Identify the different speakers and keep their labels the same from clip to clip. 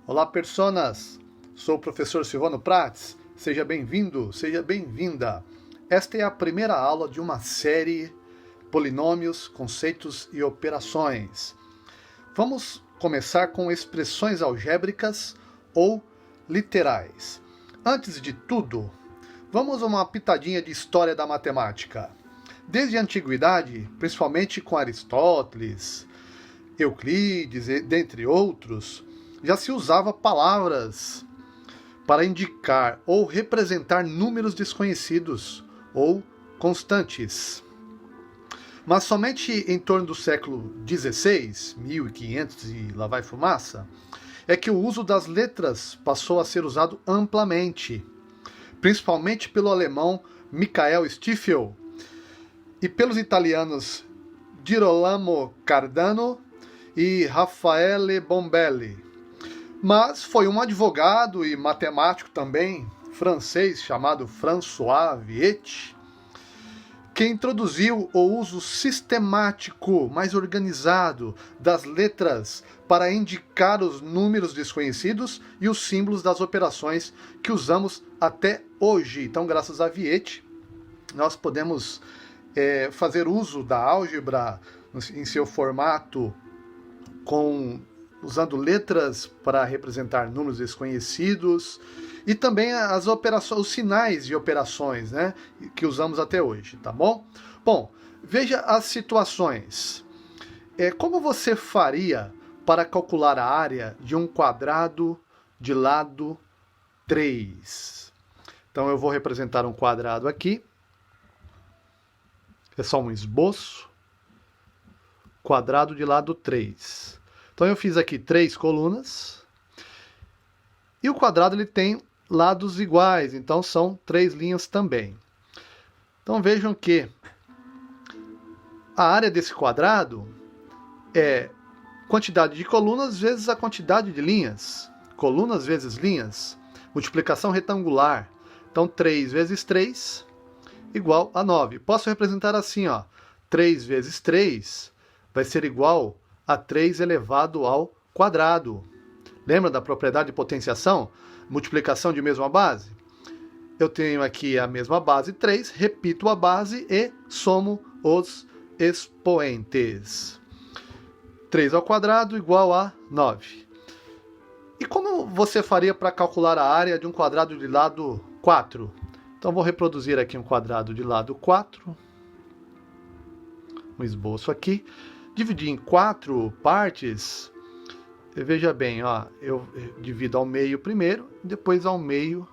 Speaker 1: Olá, personas! Sou o professor Silvano Prates. Seja bem-vindo, seja bem-vinda. Esta é a primeira aula de uma série Polinômios, Conceitos e Operações. Vamos começar com expressões algébricas ou literais. Antes de tudo, vamos a uma pitadinha de história da matemática. Desde a antiguidade, principalmente com Aristóteles, Euclides, dentre outros, já se usava palavras para indicar ou representar números desconhecidos ou constantes. Mas somente em torno do século XVI, 1500 e lá vai fumaça, é que o uso das letras passou a ser usado amplamente, principalmente pelo alemão Michael Stifel e pelos italianos Girolamo Cardano e Raffaele Bombelli. Mas foi um advogado e matemático também, francês, chamado François Viète, que introduziu o uso sistemático, mais organizado, das letras para indicar os números desconhecidos e os símbolos das operações que usamos até hoje. Então, graças a Viète, nós podemos fazer uso da álgebra em seu formato usando letras para representar números desconhecidos e também as operações, os sinais de operações, né, que usamos até hoje, tá bom? Bom, veja as situações. Como você faria para calcular a área de um quadrado de lado 3? Então eu vou representar um quadrado aqui. É só um esboço. Quadrado de lado 3. Então eu fiz aqui 3 colunas. E o quadrado ele tem lados iguais, então são 3 linhas também. Então vejam que a área desse quadrado é quantidade de colunas vezes a quantidade de linhas. Colunas vezes linhas. Multiplicação retangular. Então 3 vezes 3 igual a 9. Posso representar assim, ó. 3 vezes 3 vai ser igual a 3 elevado ao quadrado. Lembra da propriedade de potenciação? Multiplicação de mesma base? Eu tenho aqui a mesma base 3, repito a base e somo os expoentes. 3 ao quadrado igual a 9. E como você faria para calcular a área de um quadrado de lado 4? Então vou reproduzir aqui um quadrado de lado 4. Um esboço aqui. Dividir em 4 partes. Veja bem, ó, eu divido ao meio primeiro, depois ao meio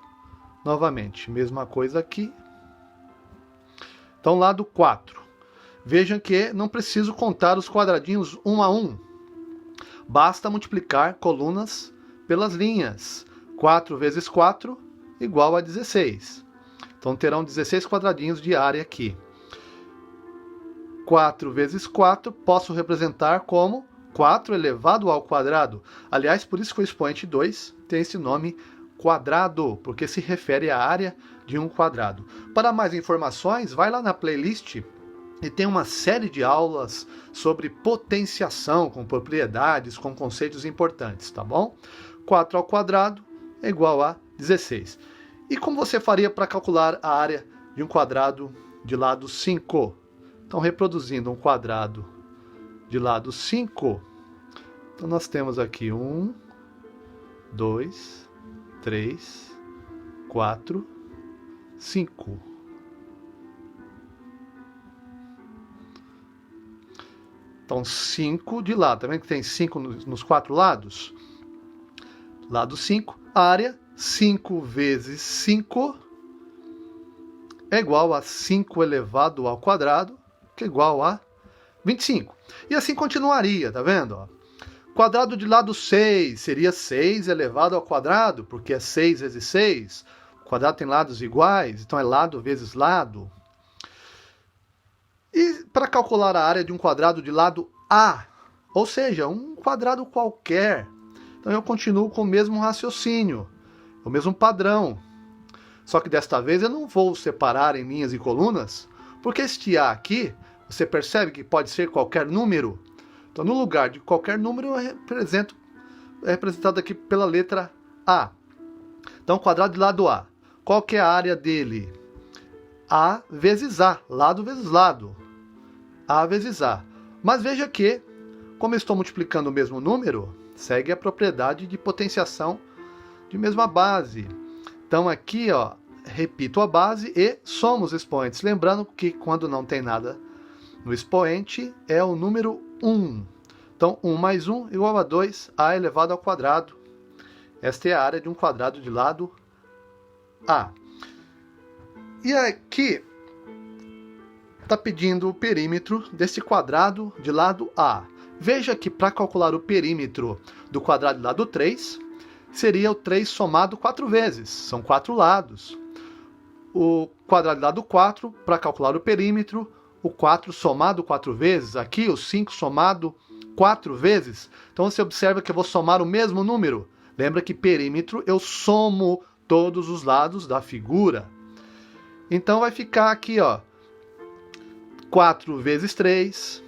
Speaker 1: novamente. Mesma coisa aqui. Então, lado 4. Vejam que não preciso contar os quadradinhos um a um. Basta multiplicar colunas pelas linhas. 4 vezes 4 igual a 16. Então, terão 16 quadradinhos de área aqui. 4 vezes 4 posso representar como 4 elevado ao quadrado. Aliás, por isso que o expoente 2 tem esse nome quadrado, porque se refere à área de um quadrado. Para mais informações, vai lá na playlist e tem uma série de aulas sobre potenciação, com propriedades, com conceitos importantes, tá bom? 4 ao quadrado é igual a 16. E como você faria para calcular a área de um quadrado de lado 5? Então, reproduzindo um quadrado de lado 5, então nós temos aqui 1, 2, 3, 4, 5. Então, 5 de lado. Tá vendo que tem 5 nos 4 lados? Lado 5, área 5 vezes 5 é igual a 5 elevado ao quadrado, que é igual a 25. E assim continuaria, tá vendo? Ó. Quadrado de lado 6 seria 6 elevado ao quadrado, porque é 6 vezes 6. O quadrado tem lados iguais, então é lado vezes lado. E para calcular a área de um quadrado de lado A, ou seja, um quadrado qualquer, então eu continuo com o mesmo raciocínio, o mesmo padrão. Só que desta vez eu não vou separar em linhas e colunas, porque este A aqui, você percebe que pode ser qualquer número? Então, no lugar de qualquer número, eu represento é representado aqui pela letra A. Então, quadrado de lado A. Qual que é a área dele? A vezes A, lado vezes lado. A vezes A. Mas veja que, como eu estou multiplicando o mesmo número, segue a propriedade de potenciação de mesma base. Então aqui, ó, repito a base e somo os expoentes. Lembrando que quando não tem nada no expoente, é o número 1. Então, 1 mais 1 igual a 2A elevado ao quadrado. Esta é a área de um quadrado de lado A. E aqui está pedindo o perímetro desse quadrado de lado A. Veja que para calcular o perímetro do quadrado de lado 3, seria o 3 somado 4 vezes. São 4 lados. O quadrado de lado 4, para calcular o perímetro, o 4 somado 4 vezes. Aqui o 5 somado 4 vezes. Então você observa que eu vou somar o mesmo número. Lembra que perímetro eu somo todos os lados da figura. Então vai ficar aqui, ó, 4 vezes 3,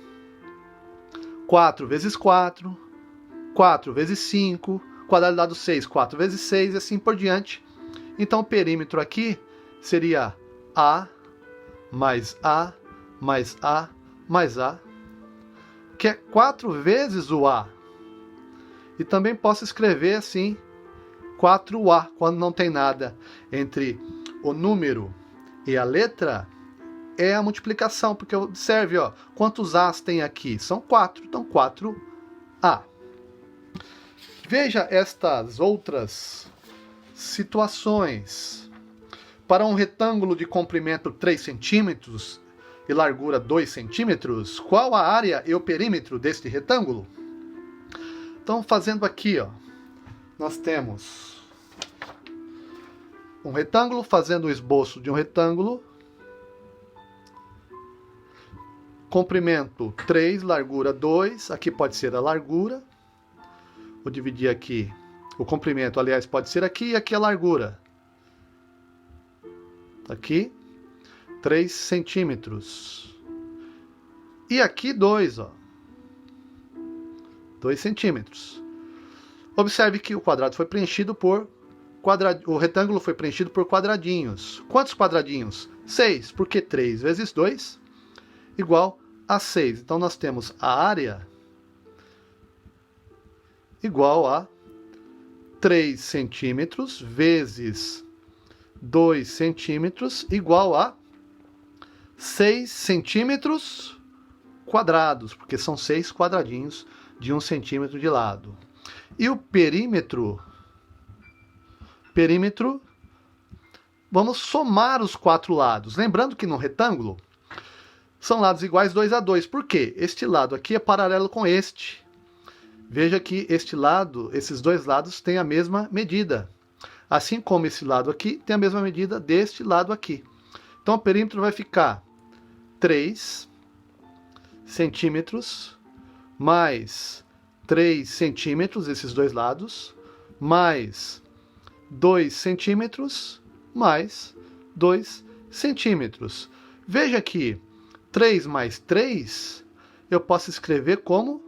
Speaker 1: 4 vezes 4, 4 vezes 5, quadrado do lado 6, 4 vezes 6 e assim por diante. Então o perímetro aqui seria A mais A mais A mais A, que é 4 vezes o A. E também posso escrever assim, 4A, quando não tem nada entre o número e a letra, é a multiplicação, porque observe, ó, quantos A's tem aqui? São 4, então 4A. Veja estas outras situações. Para um retângulo de comprimento 3 centímetros e largura 2 centímetros, qual a área e o perímetro deste retângulo? Então, fazendo aqui, ó, nós temos um retângulo, fazendo o esboço de um retângulo. Comprimento 3, largura 2. Aqui pode ser a largura. Vou dividir aqui. O comprimento, aliás, pode ser aqui e aqui a largura. Aqui, 3 centímetros. E aqui 2, ó. 2 centímetros. Observe que o quadrado foi preenchido por o retângulo foi preenchido por quadradinhos. Quantos quadradinhos? 6, porque 3 vezes 2 igual a 6. Então nós temos a área igual a 3 centímetros vezes 2 centímetros igual a 6 centímetros quadrados, porque são 6 quadradinhos de 1 centímetro de lado. E o perímetro, vamos somar os 4 lados. Lembrando que no retângulo são lados iguais 2 a 2. Por quê? Este lado aqui é paralelo com este. Veja que este lado, esses dois lados têm a mesma medida. Assim como esse lado aqui tem a mesma medida deste lado aqui. Então o perímetro vai ficar 3 centímetros mais 3 centímetros, esses dois lados, mais 2 centímetros, mais 2 centímetros. Veja que 3 mais 3, eu posso escrever como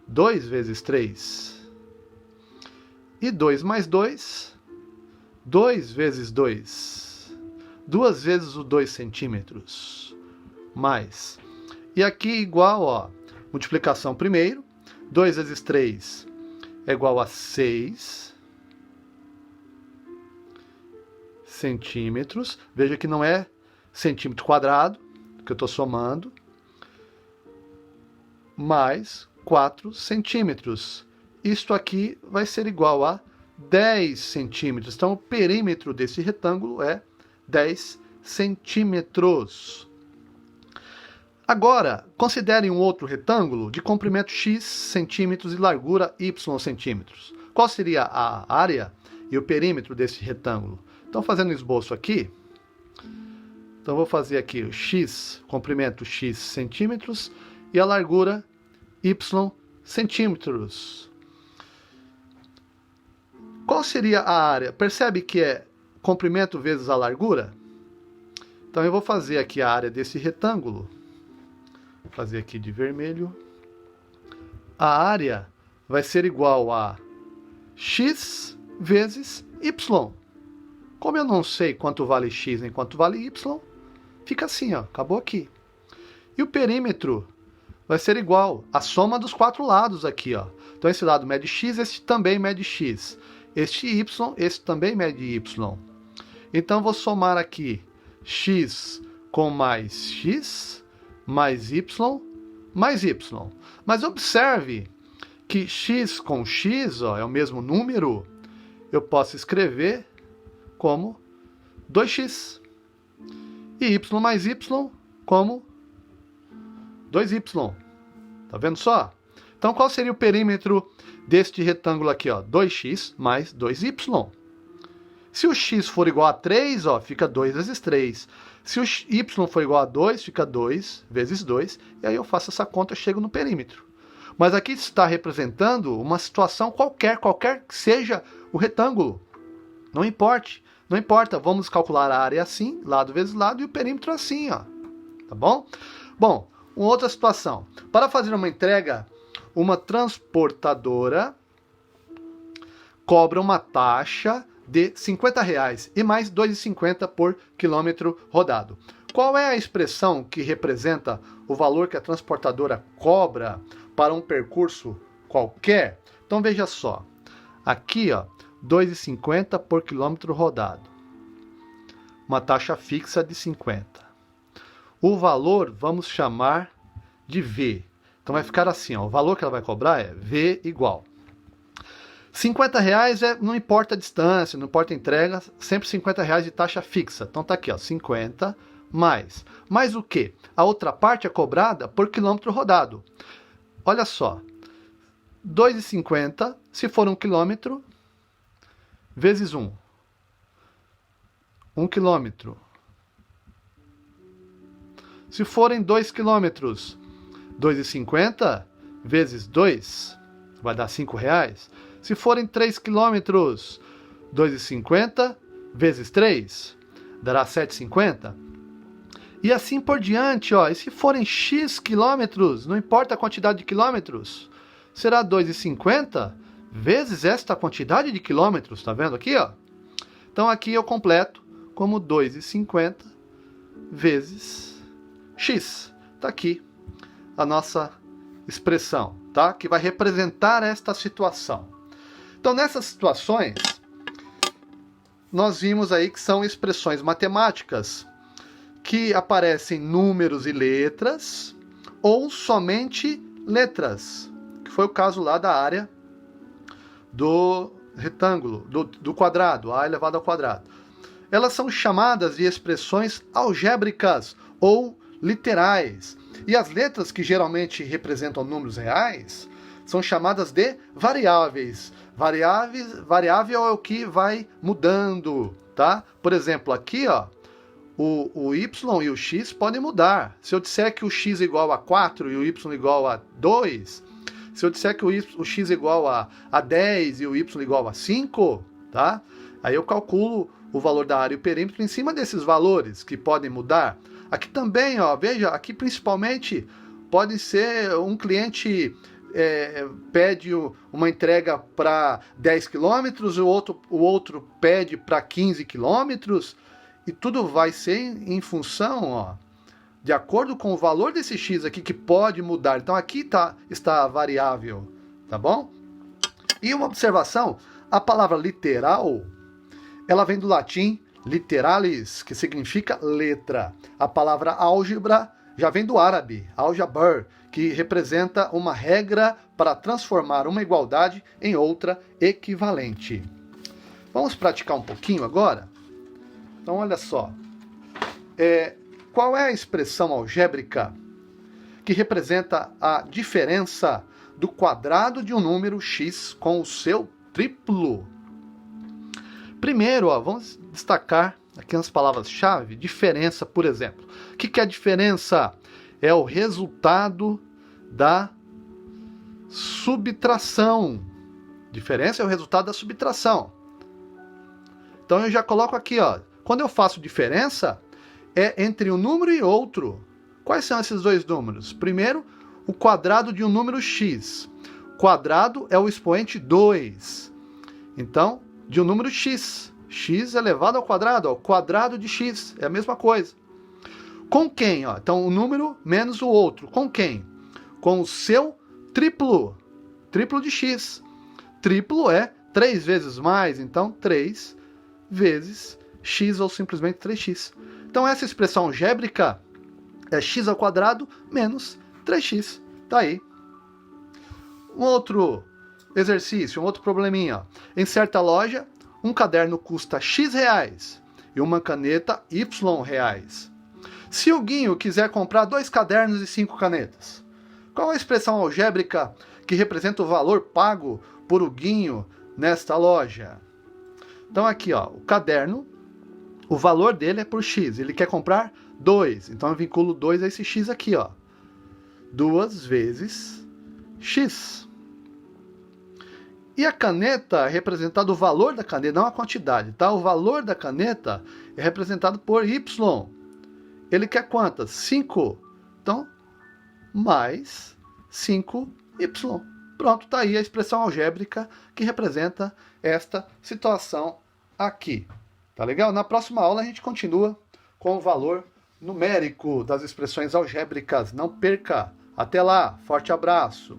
Speaker 1: 2 vezes 3. E 2 mais 2, 2 vezes 2. 2 vezes o 2 centímetros. Mais. E aqui igual, ó, multiplicação primeiro. 2 vezes 3 é igual a 6 centímetros. Veja que não é centímetro quadrado, que eu estou somando. Mais 4 centímetros. Isto aqui vai ser igual a 10 centímetros. Então, o perímetro desse retângulo é 10 centímetros. Agora, considere um outro retângulo de comprimento x centímetros e largura y centímetros. Qual seria a área e o perímetro desse retângulo? Então, fazendo um esboço aqui, então vou fazer aqui o x, comprimento x centímetros e a largura y centímetros. Qual seria a área? Percebe que é comprimento vezes a largura? Então eu vou fazer aqui a área desse retângulo. Vou fazer aqui de vermelho. A área vai ser igual a x vezes y. Como eu não sei quanto vale x nem quanto vale y, fica assim, ó, acabou aqui. E o perímetro vai ser igual à soma dos 4 lados aqui, ó. Então esse lado mede x, este também mede x. Este y, esse também mede y. Então vou somar aqui x com mais x, mais y, mais y. Mas observe que x com x, ó, é o mesmo número, eu posso escrever como 2x. E y mais y como 2y. Tá vendo só? Então qual seria o perímetro deste retângulo aqui, ó? 2x mais 2y. Se o x for igual a 3, ó, fica 2 vezes 3. Se o y for igual a 2, fica 2 vezes 2. E aí eu faço essa conta e chego no perímetro. Mas aqui está representando uma situação qualquer que seja o retângulo. Não importa, vamos calcular a área assim, lado vezes lado, e o perímetro assim, ó. Tá bom? Bom, uma outra situação. Para fazer uma entrega, uma transportadora cobra uma taxa de R$50 e mais R$ 2,50 por quilômetro rodado. Qual é a expressão que representa o valor que a transportadora cobra para um percurso qualquer? Então veja só, aqui ó, R$ 2,50 por quilômetro rodado, uma taxa fixa de 50. O valor vamos chamar de V. Então vai ficar assim, ó, o valor que ela vai cobrar é V igual R$50 não importa a distância, não importa a entrega, sempre R$50 de taxa fixa. Então tá aqui, ó, 50 mais o quê? A outra parte é cobrada por quilômetro rodado. Olha só, 2,50 se for 1 quilômetro vezes 1. 1 quilômetro. Se forem 2 quilômetros, 2,50 vezes 2 vai dar R$5. Se forem 3 quilômetros, 2,50 vezes 3 dará 7,50. E assim por diante, ó. E se forem x quilômetros, não importa a quantidade de quilômetros, será 2,50 vezes esta quantidade de quilômetros, tá vendo aqui, ó? Então aqui eu completo como 2,50 vezes x. Tá aqui a nossa expressão, tá? Que vai representar esta situação. Então nessas situações, nós vimos aí que são expressões matemáticas que aparecem números e letras, ou somente letras, que foi o caso lá da área do retângulo, do quadrado, a elevado ao quadrado. Elas são chamadas de expressões algébricas ou literais. E as letras que geralmente representam números reais são chamadas de variáveis. Variável é o que vai mudando, tá? Por exemplo, aqui, ó, o y e o x podem mudar. Se eu disser que o x é igual a 4 e o y igual a 2, se eu disser que o x é igual a 10 e o y igual a 5, tá? Aí eu calculo o valor da área e o perímetro em cima desses valores que podem mudar. Aqui também, ó, veja, aqui principalmente pode ser um cliente pede uma entrega para 10 quilômetros, o outro pede para 15 quilômetros, e tudo vai ser em função, ó, de acordo com o valor desse x aqui, que pode mudar. Então aqui está a variável, tá bom? E uma observação, a palavra literal, ela vem do latim literalis, que significa letra. A palavra álgebra já vem do árabe, aljabar, que representa uma regra para transformar uma igualdade em outra equivalente. Vamos praticar um pouquinho agora? Então, olha só. Qual é a expressão algébrica que representa a diferença do quadrado de um número x com o seu triplo? Primeiro, ó, vamos destacar aqui nas palavras-chave, diferença, por exemplo. O que é a diferença? É o resultado da subtração. Diferença é o resultado da subtração. Então eu já coloco aqui, ó. Quando eu faço diferença, é entre um número e outro. Quais são esses dois números? Primeiro, o quadrado de um número x. Quadrado é o expoente 2. Então, de um número x. X elevado ao quadrado, ó, o quadrado de x, é a mesma coisa. Com quem? Ó? Então, o número menos o outro. Com quem? Com o seu triplo. Triplo de x. Triplo é 3 vezes mais, então 3 vezes x ou simplesmente 3x. Então, essa expressão algébrica é x ao quadrado menos 3x. Tá aí. Um outro exercício, um outro probleminha. Em certa loja, um caderno custa x reais e uma caneta y reais. Se o Guinho quiser comprar 2 cadernos e 5 canetas, qual a expressão algébrica que representa o valor pago por o Guinho nesta loja? Então aqui, ó, o caderno, o valor dele é por x. Ele quer comprar 2. Então eu vinculo 2 a esse x aqui, ó. 2 vezes x. E a caneta é representada o valor da caneta, não a quantidade, tá? O valor da caneta é representado por y. Ele quer quantas? 5. Então, mais 5y. Pronto, tá aí a expressão algébrica que representa esta situação aqui. Tá legal? Na próxima aula a gente continua com o valor numérico das expressões algébricas. Não perca! Até lá! Forte abraço!